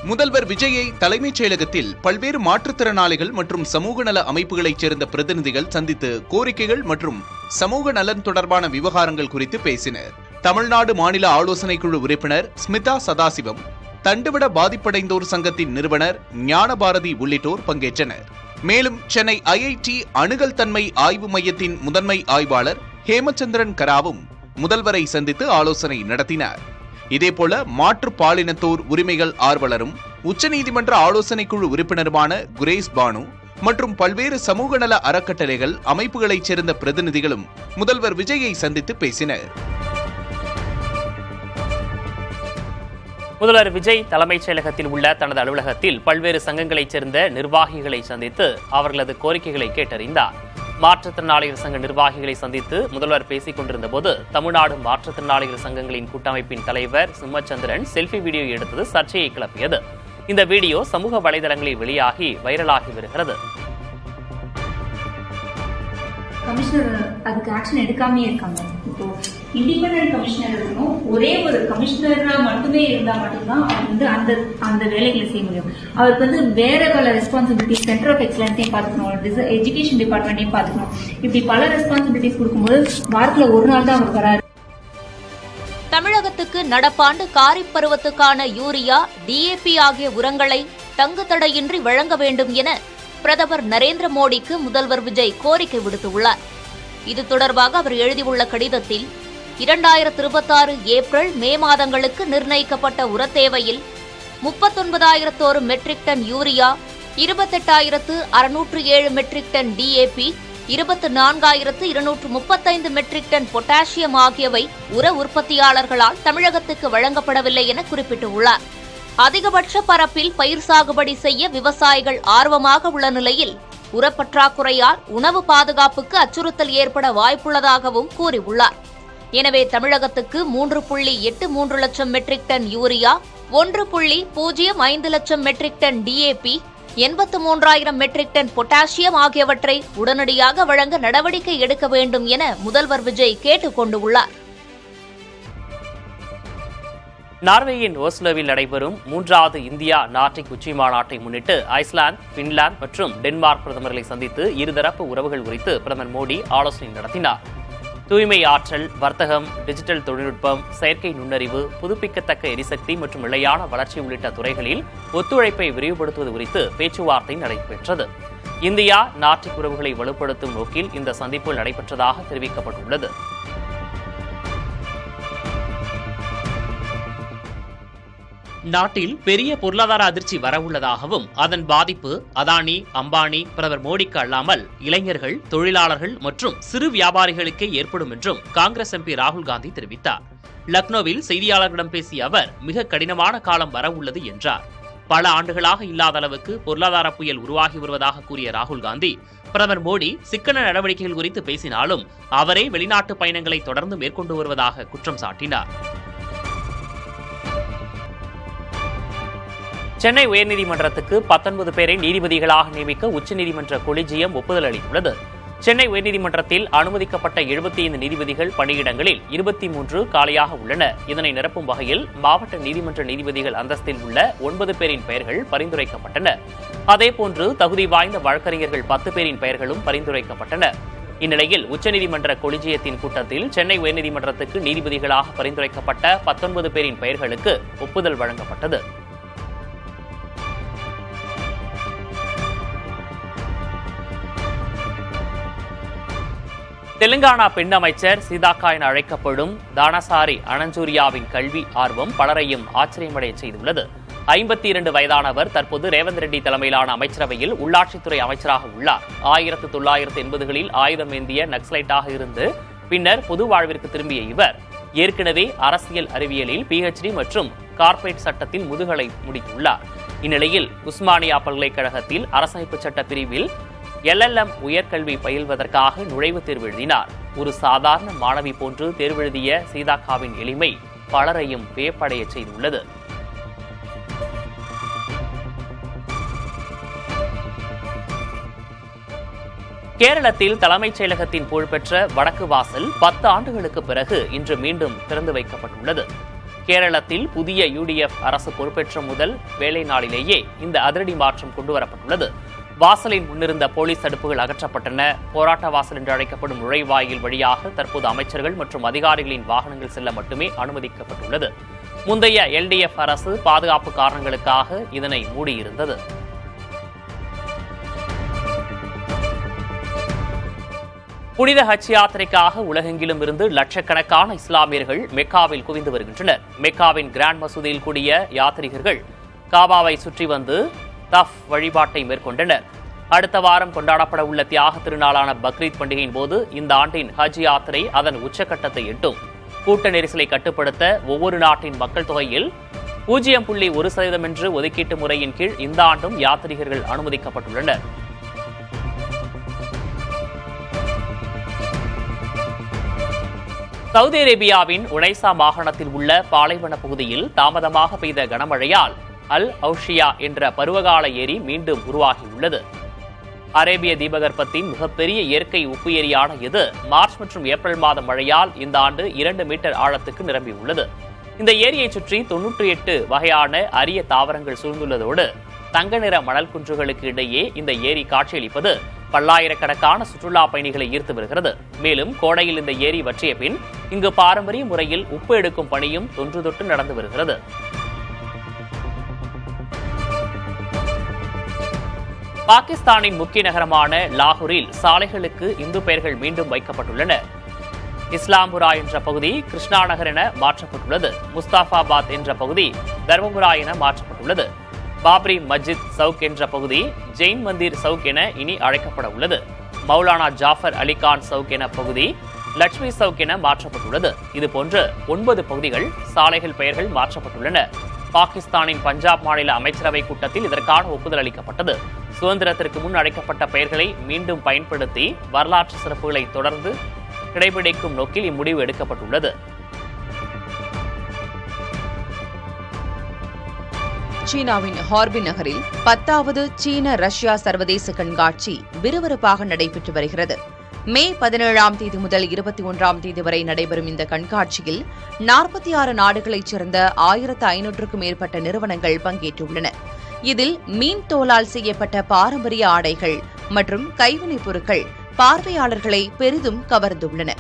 முதல்வர் விஜயை தலைமைச் செயலகத்தில் பல்வேறு மாற்றுத்திறனாளிகள் மற்றும் சமூக நல அமைப்புகளைச் சேர்ந்த பிரதிநிதிகள் சந்தித்து கோரிக்கைகள் மற்றும் சமூக நலன் தொடர்பான விவகாரங்கள் குறித்து பேசினர். தமிழ்நாடு மாநில ஆலோசனைக்குழு உறுப்பினர் ஸ்மிதா சதாசிவம், தண்டுவட பாதிப்படைந்தோர் சங்கத்தின் நிறுவனர் ஞானபாரதி உள்ளிட்டோர் பங்கேற்றனர். மேலும் சென்னை ஐஐடி அணுகல் தன்மை ஆய்வு மையத்தின் முதன்மை ஆய்வாளர் ஹேமச்சந்திரன் கராவும் முதல்வரை சந்தித்து ஆலோசனை நடத்தினார். இதேபோல மாற்று பாலினத்தோர் உரிமைகள் ஆர்வலரும் உச்சநீதிமன்ற ஆலோசனைக்குழு உறுப்பினருமான குரேஸ் பானு மற்றும் பல்வேறு சமூக நல அறக்கட்டளைகள் அமைப்புகளைச் சேர்ந்த பிரதிநிதிகளும் முதல்வர் விஜயை சந்தித்து பேசினர். முதல்வர் விஜய் தலைமைச் செயலகத்தில் உள்ள தனது அலுவலகத்தில் பல்வேறு சங்கங்களைச் சேர்ந்த நிர்வாகிகளை சந்தித்து அவர்களது கோரிக்கைகளை கேட்டறிந்தார். மாற்றுத்திறனாளிகள் சங்க நிர்வாகிகளை சந்தித்து முதல்வர் பேசிக் கொண்டிருந்த போது தமிழ்நாடு மாற்றுத்திறனாளிகள் சங்கங்களின் கூட்டமைப்பின் தலைவர் சிம்மச்சந்திரன் செல்ஃபி வீடியோ எடுத்தது சர்ச்சையை கிளப்பியது. இந்த வீடியோ சமூக வலைதளங்களில் வெளியாகி வைரலாகி வருகிறது. கமிஷனர் அதுக்கு ஆக்ஷன் எடுக்காமே இருக்காங்க. இப்போ இண்டிபெண்டன்ட் கமிஷனர் இருக்கணும், ஒரே ஒரு கமிஷனரா மட்டுமே இருந்தா மட்டும்தான் அவர் அந்த அந்த வேலைகளை செய்ய முடியும். அவருக்கு வேற பல ரெஸ்பான்சிபிலிட்டிஸ், சென்டர் ஆஃப் எக்ஸலன்ஸையும் பார்த்துக்கணும், எஜுகேஷன் டிபார்ட்மெண்ட்டையும் பார்த்துக்கணும். இப்படி பல ரெஸ்பான்சிபிலிட்டிஸ் கொடுக்கும்போது வாரத்துல ஒரு நாள் தான் அவர் வராரு. தமிழகத்துக்கு நடப்பாண்டு காரிப் பருவத்துக்கான யூரியா, டிஏபி ஆகிய உரங்களை தங்குதடையின்றி வழங்க வேண்டும் என பிரதமர் நரேந்திர மோடிக்கு முதல்வர் விஜய் கோரிக்கை விடுத்துள்ளார். இது தொடர்பாக அவர் எழுதியுள்ள கடிதத்தில் 2026 ஏப்ரல், மே மாதங்களுக்கு நிர்ணயிக்கப்பட்ட உரத்தேவையில் 39,001 metric ton urea, 28,607 metric ton DAP, 24,235 metric ton potassium ஆகியவை உர உற்பத்தியாளர்களால் தமிழகத்துக்கு வழங்கப்படவில்லை என குறிப்பிட்டுள்ளார். அதிகபட்ச பரப்பில் பயிர் சாகுபடி செய்ய விவசாயிகள் ஆர்வமாக உள்ள நிலையில் உரப்பற்றாக்குறையால் உணவு பாதுகாப்புக்கு அச்சுறுத்தல் ஏற்பட வாய்ப்புள்ளதாகவும் கூறியுள்ளார். எனவே தமிழகத்துக்கு 3.83 லட்சம் மெட்ரிக் டன் யூரியா, 1.05 லட்சம் metric ton DAP, 83,000 metric ton potassium ஆகியவற்றை உடனடியாக வழங்க நடவடிக்கை எடுக்க வேண்டும் என முதல்வர் விஜய் கேட்டுக் கொண்டுள்ளார். நார்வேயின் ஓஸ்லோவில் நடைபெறும் 3வது இந்தியா நார்டிக் உச்சி மாநாட்டை முன்னிட்டு ஐஸ்லாந்து, பின்லாந்து மற்றும் டென்மார்க் பிரதமர்களை சந்தித்து இருதரப்பு உறவுகள் குறித்து பிரதமர் மோடி ஆலோசனை நடத்தினார். தூய்மை ஆற்றல், வர்த்தகம், டிஜிட்டல் தொழில்நுட்பம், செயற்கை நுண்ணறிவு, புதுப்பிக்கத்தக்க எரிசக்தி மற்றும் நிலையான வளர்ச்சி உள்ளிட்ட துறைகளில் ஒத்துழைப்பை விரிவுபடுத்துவது குறித்து பேச்சுவார்த்தை நடைபெற்றது. இந்தியா நார்டிக் உறவுகளை வலுப்படுத்தும் நோக்கில் இந்த சந்திப்பு நடைபெற்றதாக தெரிவிக்கப்பட்டுள்ளது. நாட்டில் பெரிய பொருளாதார அதிர்ச்சி வரவுள்ளதாகவும் அதன் பாதிப்பு அதானி, அம்பானி, பிரதமர் மோடிக்கு அல்லாமல் இளைஞர்கள், தொழிலாளர்கள் மற்றும் சிறு வியாபாரிகளுக்கே ஏற்படும் என்றும் காங்கிரஸ் எம்பி ராகுல் காந்தி தெரிவித்தார். லக்னோவில் செய்தியாளர்களிடம் பேசிய அவர் மிக கடினமான காலம் வரவுள்ளது என்றார். பல ஆண்டுகளாக இல்லாத அளவுக்கு பொருளாதார புயல் உருவாகி வருவதாக கூறிய ராகுல் காந்தி, பிரதமர் மோடி சிக்கன நடவடிக்கைகள் குறித்து பேசினாலும் அவரே வெளிநாட்டு பயணங்களை தொடர்ந்து மேற்கொண்டு வருவதாக குற்றம் சாட்டினார். சென்னை உயர்நீதிமன்றத்துக்கு 19 பேரை நீதிபதிகளாக நியமிக்க உச்சநீதிமன்ற கொலிஜியம் ஒப்புதல் அளித்துள்ளது. சென்னை உயர்நீதிமன்றத்தில் அனுமதிக்கப்பட்ட 75 நீதிபதிகள் பணியிடங்களில் 23 காலியாக உள்ளன. இதனை நிரப்பும் வகையில் மாவட்ட நீதிமன்ற நீதிபதிகள் அந்தஸ்தில் உள்ள 9 பேரின் பெயர்கள் பரிந்துரைக்கப்பட்டன. அதேபோன்று தகுதி வாய்ந்த வழக்கறிஞர்கள் 10 பேரின் பெயர்களும் பரிந்துரைக்கப்பட்டன. இந்நிலையில் உச்சநீதிமன்ற கொலிஜியத்தின் கூட்டத்தில் சென்னை உயர்நீதிமன்றத்துக்கு நீதிபதிகளாக பரிந்துரைக்கப்பட்ட 19 பேரின் பெயர்களுக்கு ஒப்புதல் வழங்கப்பட்டது. தெலுங்கானா பெண் அமைச்சர் சீதாக்கா என அழைக்கப்படும் தானசாரி அனஞ்சூரியாவின் கல்வி ஆர்வம் பலரையும் ஆச்சரியமடைய செய்துள்ளது. 52 வயதானவர் தற்போது ரேவந்த் ரெட்டி தலைமையிலான அமைச்சரவையில் உள்ளாட்சித்துறை அமைச்சராக உள்ளார். 1980களில் ஆயுதம் ஏந்திய நக்சலைட்டாக இருந்து பின்னர் பொது வாழ்விற்கு திரும்பிய இவர் ஏற்கனவே அரசியல் அறிவியலில் PhD மற்றும் கார்ப்பரேட் சட்டத்தில் முதுகலை முடித்துள்ளார். இந்நிலையில் உஸ்மானியா பல்கலைக்கழகத்தில் அரசமைப்பு சட்ட பிரிவில் LLM உயர்கல்வி பயில்வதற்காக நுழைவுத் தேர்வு எழுதினார். ஒரு சாதாரண மாணவி போன்று தேர்வெழுதிய சீதாக்காவின் எளிமை பலரையும் வியப்படைய செய்துள்ளது. கேரளத்தில் தலைமைச் செயலகத்தின் புகழ்பெற்ற வடக்கு வாசல் 10 ஆண்டுகளுக்கு பிறகு இன்று மீண்டும் திறந்து வைக்கப்பட்டுள்ளது. கேரளத்தில் புதிய UDF அரசு பொறுப்பேற்ற முதல் வேலை நாளிலேயே இந்த அதிரடி மாற்றம் கொண்டுவரப்பட்டுள்ளது. வாசலின் முன்னிருந்த போலீஸ் தடுப்புகள் அகற்றப்பட்டன. போராட்ட வாசல் என்று அழைக்கப்படும் நுழைவாயில் வழியாக தற்போது அமைச்சர்கள் மற்றும் அதிகாரிகளின் வாகனங்கள் செல்ல மட்டுமே அனுமதிக்கப்பட்டுள்ளது. முந்தைய LDF அரசு பாதுகாப்பு காரணங்களுக்காக இதனை மூடியிருந்தது. புனித ஹஜ் யாத்திரைக்காக உலகெங்கிலும் இருந்து லட்சக்கணக்கான இஸ்லாமியர்கள் மெக்காவில் குவிந்து வருகின்றனர். மெக்காவின் கிராண்ட் மசூதியில் கூடிய யாத்ரீகர்கள் காபாவை சுற்றி வந்து தஃப் வழிபாட்டை மேற்கொண்டனர். அடுத்த வாரம் கொண்டாடப்பட உள்ள தியாக திருநாளான பக்ரீத் பண்டிகையின் போது இந்த ஆண்டின் ஹஜ் யாத்திரை அதன் உச்சக்கட்டத்தை எட்டும். கூட்ட நெரிசலை கட்டுப்படுத்த ஒவ்வொரு நாட்டின் மக்கள் தொகையில் 0.1% என்று ஒதுக்கீட்டு முறையின் கீழ் இந்த ஆண்டும் யாத்ரீகர்கள் அனுமதிக்கப்பட்டுள்ளனர். சவுதி அரேபியாவின் உனைசா மாகாணத்தில் உள்ள பாலைவன பகுதியில் தாமதமாக பெய்த கனமழையால் அல் அவுஷியா என்ற பருவகால ஏரி மீண்டும் உருவாகியுள்ளது. அரேபிய தீபகற்பத்தின் மிகப்பெரிய இயற்கை உப்பு ஏரியான இது மார்ச் மற்றும் ஏப்ரல் மாத மழையால் இந்த ஆண்டு 2 மீட்டர் ஆழத்துக்கு நிரம்பியுள்ளது. இந்த ஏரியை சுற்றி 98 வகையான அரிய தாவரங்கள் சூழ்ந்துள்ளதோடு தங்க நிற மணல் குன்றுகளுக்கு இடையே இந்த ஏரி காட்சியளிப்பது பல்லாயிரக்கணக்கான சுற்றுலா பயணிகளை ஈர்த்து வருகிறது. மேலும் கோடையில் இந்த ஏரி வற்றிய பின் இங்கு பாரம்பரிய முறையில் உப்பு எடுக்கும் பணியும் தொன்று தொட்டு நடந்து வருகிறது. பாகிஸ்தானின் முக்கிய நகரமான லாகூரில் சாலைகளுக்கு இந்து பெயர்கள் மீண்டும் வைக்கப்பட்டுள்ளன. இஸ்லாம்புரா என்ற பகுதி கிருஷ்ணா நகர் என மாற்றப்பட்டுள்ளது. முஸ்தாபாபாத் என்ற பகுதி தர்மபுரா என மாற்றப்பட்டுள்ளது. பாப்ரி மஸ்ஜித் சவுக் என்ற பகுதி ஜெயின் மந்திர் சவுக் என இனி அழைக்கப்பட உள்ளது. மௌலானா ஜாஃபர் அலிகான் சவுக் என பகுதி லட்சுமி சவுக் என மாற்றப்பட்டுள்ளது. இதுபோன்று 9 பகுதிகள் சாலைகள் பெயர்கள் மாற்றப்பட்டுள்ளன. பாகிஸ்தானின் பஞ்சாப் மாநில அமைச்சரவை கூட்டத்தில் இதற்கான ஒப்புதல் அளிக்கப்பட்டது. சுதந்திரத்திற்கு முன் அழைக்கப்பட்ட பெயர்களை மீண்டும் பயன்படுத்தி வரலாற்று சிறப்புகளை தொடர்ந்து கடைபிடிக்கும் நோக்கில் இம்முடிவு எடுக்கப்பட்டுள்ளது. சீனாவின் ஹார்பின் நகரில் 10வது சீன ரஷ்யா சர்வதேச கண்காட்சி விறுவிறுப்பாக நடைபெற்று வருகிறது. மே 17ஆம் தேதி முதல் 21ஆம் தேதி வரை நடைபெறும் இந்த கண்காட்சியில் 46 நாடுகளைச் சேர்ந்த 1500க்கும் மேற்பட்ட நிறுவனங்கள் பங்கேற்றுள்ளன. இதில் மீன் தோலால் செய்யப்பட்ட பாரம்பரிய ஆடைகள் மற்றும் கைவினைப் பொருட்கள் பார்வையாளர்களை பெரிதும் கவர்ந்துள்ளன.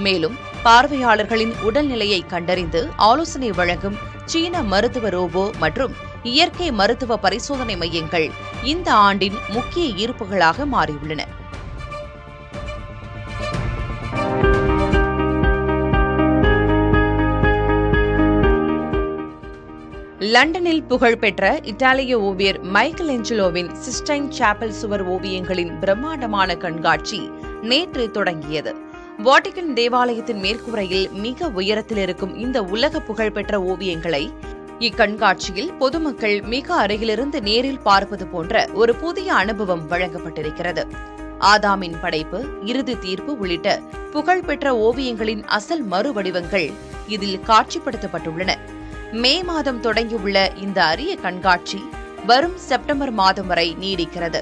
மேலும் பார்வையாளர்களின் உடல்நிலையை கண்டறிந்து ஆலோசனை வழங்கும் சீன மருத்துவ ரோபோ மற்றும் இயற்கை மருத்துவ பரிசோதனை மையங்கள் இந்த ஆண்டின் முக்கிய ஈர்ப்புகளாக மாறியுள்ளன. லண்டனில் புகழ்பெற்ற இத்தாலிய ஓவியர் மைக்கேல் ஏஞ்சலோவின் சிஸ்டைன் சாப்பல் சுவர் ஓவியங்களின் பிரம்மாண்டமான கண்காட்சி நேற்று தொடங்கியது. வாட்டிகன் தேவாலயத்தின் மேற்கூரையில் மிக உயரத்தில் இருக்கும் இந்த உலக புகழ்பெற்ற ஓவியங்களை இக்கண்காட்சியில் பொதுமக்கள் மிக அருகிலிருந்து நேரில் பார்ப்பது போன்ற ஒரு புதிய அனுபவம் வழங்கப்பட்டிருக்கிறது. ஆதாமின் படைப்பு, இறுதி தீர்ப்பு உள்ளிட்ட புகழ்பெற்ற ஓவியங்களின் அசல் மறுவடிவங்கள் இதில் காட்சிப்படுத்தப்பட்டுள்ளன. மே மாதம் தொடங்கியுள்ள இந்த அரிய கண்காட்சி வரும் செப்டம்பர் மாதம் வரை நீடிக்கிறது.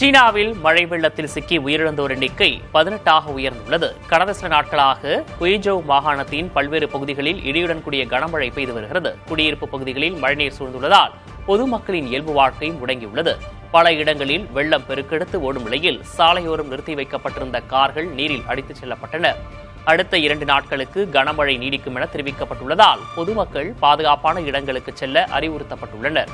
சீனாவில் மழை வெள்ளத்தில் சிக்கி உயிரிழந்தோர் எண்ணிக்கை 18ஆக உயர்ந்துள்ளது. கடந்த சில நாட்களாக குயிஜோவ் மாகாணத்தின் பல்வேறு பகுதிகளில் இடியுடன் கூடிய கனமழை பெய்து வருகிறது. குடியிருப்பு பகுதிகளில் மழைநீர் சூழ்ந்துள்ளதால் பொதுமக்களின் இயல்பு வாழ்க்கை முடங்கியுள்ளது. பல இடங்களில் வெள்ளம் பெருக்கெடுத்து ஓடும் நிலையில் சாலையோரம் நிறுத்தி வைக்கப்பட்டிருந்த கார்கள் நீரில் அடித்துச் செல்லப்பட்டன. அடுத்த 2 நாட்களுக்கு கனமழை நீடிக்கும் என தெரிவிக்கப்பட்டுள்ளதால் பொதுமக்கள் பாதுகாப்பான இடங்களுக்கு செல்ல அறிவுறுத்தப்பட்டுள்ளனர்.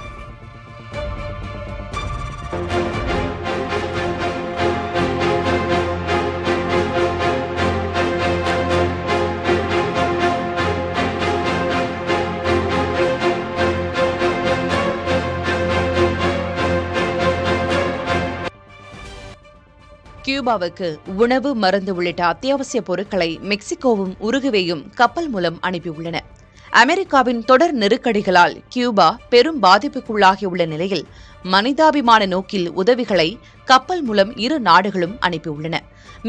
கியூபாவுக்கு உணவு, மருந்து உள்ளிட்ட அத்தியாவசிய பொருட்களை மெக்சிகோவும் உருகுவேயும் கப்பல் மூலம் அனுப்பியுள்ளன. அமெரிக்காவின் தொடர் நெருக்கடிகளால் கியூபா பெரும் பாதிப்புக்குள்ளாகியுள்ள நிலையில் மனிதாபிமான நோக்கில் உதவிகளை கப்பல் மூலம் இரு நாடுகளும் அனுப்பியுள்ளன.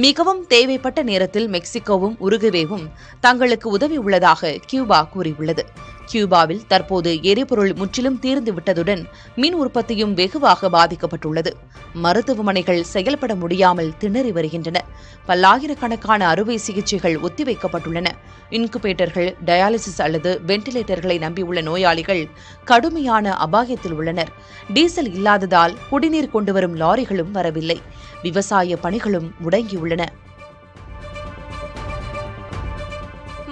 மிகவும் தேவைப்பட்ட நேரத்தில் மெக்சிகோவும் உருகுவேவும் தங்களுக்கு உதவி உள்ளதாக கியூபா கூறியுள்ளது. கியூபாவில் தற்போது எரிபொருள் முற்றிலும் தீர்ந்துவிட்டதுடன் மின் உற்பத்தியும் வெகுவாக பாதிக்கப்பட்டுள்ளது. மருத்துவமனைகள் செயல்பட முடியாமல் திணறி வருகின்றன. பல்லாயிரக்கணக்கான அறுவை சிகிச்சைகள் ஒத்திவைக்கப்பட்டுள்ளன. இன்குபேட்டர்கள், டயாலிசிஸ் அல்லது வெண்டிலேட்டர்களை நம்பியுள்ள நோயாளிகள் கடுமையான அபாயத்தில் உள்ளனர். டீசல் இல்லாததால் குடிநீர் கொண்டுவரும் லாரிகளும் வரவில்லை. விவசாய பணிகளும் முடங்கியுள்ளன.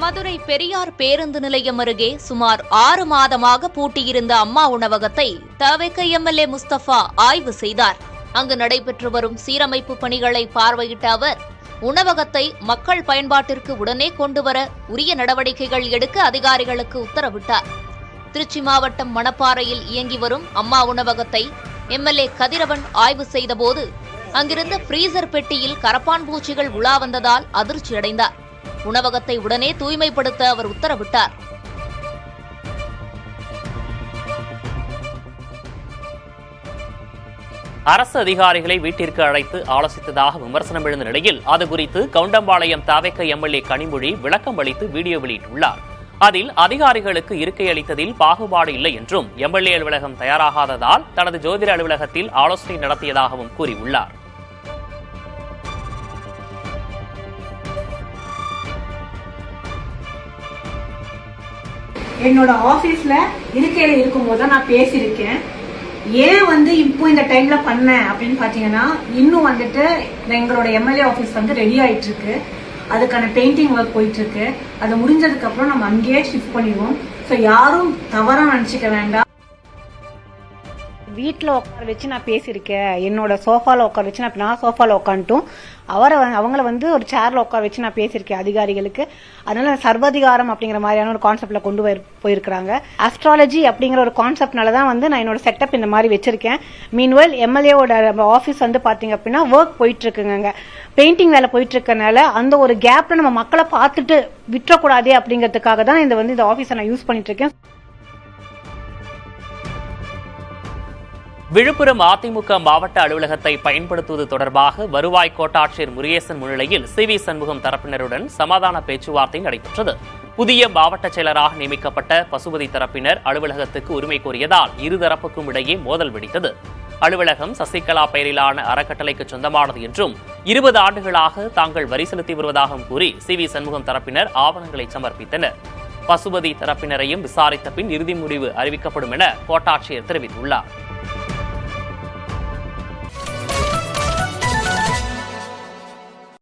மதுரை பெரியார் பேருந்து நிலையம் அருகே சுமார் 6 மாதமாக பூட்டியிருந்த அம்மா உணவகத்தை தவிக எம்எல்ஏ முஸ்தபா ஆய்வு செய்தார். அங்கு நடைபெற்று வரும் சீரமைப்பு பணிகளை பார்வையிட்ட அவர் உணவகத்தை மக்கள் பயன்பாட்டிற்கு உடனே கொண்டுவர உரிய நடவடிக்கைகள் எடுக்க அதிகாரிகளுக்கு உத்தரவிட்டார். திருச்சி மாவட்டம் மணப்பாறையில் இயங்கி வரும் அம்மா உணவகத்தை எம்எல்ஏ கதிரவன் ஆய்வு செய்தபோது அங்கிருந்த ஃப்ரீசர் பெட்டியில் கரப்பான் பூச்சிகள் உலா வந்ததால் அதிர்ச்சியடைந்தார். உணவகத்தை உடனே தூய்மைப்படுத்த அவர் உத்தரவிட்டார். அரசு அதிகாரிகளை வீட்டிற்கு அழைத்து ஆலோசித்ததாக விமர்சனம் எழுந்த நிலையில் அது குறித்து கவுண்டம்பாளையம் தவிக எம்எல்ஏ கனிமொழி விளக்கம் அளித்து வீடியோ வெளியிட்டுள்ளார். அதில் அதிகாரிகளுக்கு இருக்கை அளித்ததில் பாகுபாடு இல்லை என்றும் எம்எல்ஏ அலுவலகம் தயாராகாததால் தனது ஜோதிட அலுவலகத்தில் ஆலோசனை நடத்தியதாகவும் கூறியுள்ளார். என்னோட ஆபீஸ்ல இருக்கையில இருக்கும்போது தான் நான் பேசியிருக்கேன். ஏன் இப்போ இந்த டைம்ல பண்ணேன் அப்படின்னு பாத்தீங்கன்னா, இன்னும் எங்களோட எம்எல்ஏ ஆபீஸ் ரெடி ஆயிட்டு இருக்கு. அதுக்கான பெயிண்டிங் ஒர்க் போயிட்டு இருக்கு. அது முடிஞ்சதுக்கு அப்புறம் நம்ம அங்கேயே ஷிஃப்ட் பண்ணிடுவோம். ஸோ யாரும் தவறா நினைச்சுக்க வேண்டாம். வீட்டில் உட்கார வச்சு நான் பேசியிருக்கேன். என்னோட சோஃபால உட்கார வச்சு நான் சோஃபால உட்காந்துட்டும் அவங்கள ஒரு சேர்ல உட்கார வச்சு நான் பேசியிருக்கேன் அதிகாரிகளுக்கு. அதனால சர்வதிகாரம் அப்படிங்கிற மாதிரியான ஒரு கான்செப்ட்ல கொண்டு போயிருக்காங்க. அஸ்ட்ராலஜி அப்படிங்கிற ஒரு கான்செப்ட்னால தான் நான் என்னோட செட்டப் இந்த மாதிரி வச்சிருக்கேன். மீன்வெல் எம்எல்ஏவோட ஆஃபீஸ் பாத்தீங்க அப்படின்னா ஒர்க் போயிட்டு இருக்குங்க. பெயிண்டிங் வேலை போயிட்டு இருக்கனால அந்த ஒரு கேப்ல நம்ம மக்களை பார்த்துட்டு விட்டுறக்கூடாதே அப்படிங்கிறதுக்காக தான் இந்த ஆஃபீஸை நான் யூஸ் பண்ணிட்டு இருக்கேன். விழுப்புரம் அதிமுக மாவட்ட அலுவலகத்தை பயன்படுத்துவது தொடர்பாக வருவாய் கோட்டாட்சியர் முருகேசன் முன்னிலையில் சி.வி. சண்முகம் தரப்பினருடன் சமாதான பேச்சுவார்த்தை நடைபெற்றது. புதிய மாவட்ட செயலராக நியமிக்கப்பட்ட பசுபதி தரப்பினர் அலுவலகத்துக்கு உரிமை கோரியதால் இருதரப்புக்கும் இடையே மோதல் வெடித்தது. அலுவலகம் சசிகலா பெயரிலான அறக்கட்டளைக்கு சொந்தமானது என்றும் 20 ஆண்டுகளாக தாங்கள் வரி செலுத்தி வருவதாகவும் கூறி சி.வி. சண்முகம் தரப்பினர் ஆவணங்களை சமர்ப்பித்தனர். பசுபதி தரப்பினரையும் விசாரித்த பின் இறுதி முடிவு அறிவிக்கப்படும் என கோட்டாட்சியர் தெரிவித்துள்ளார்.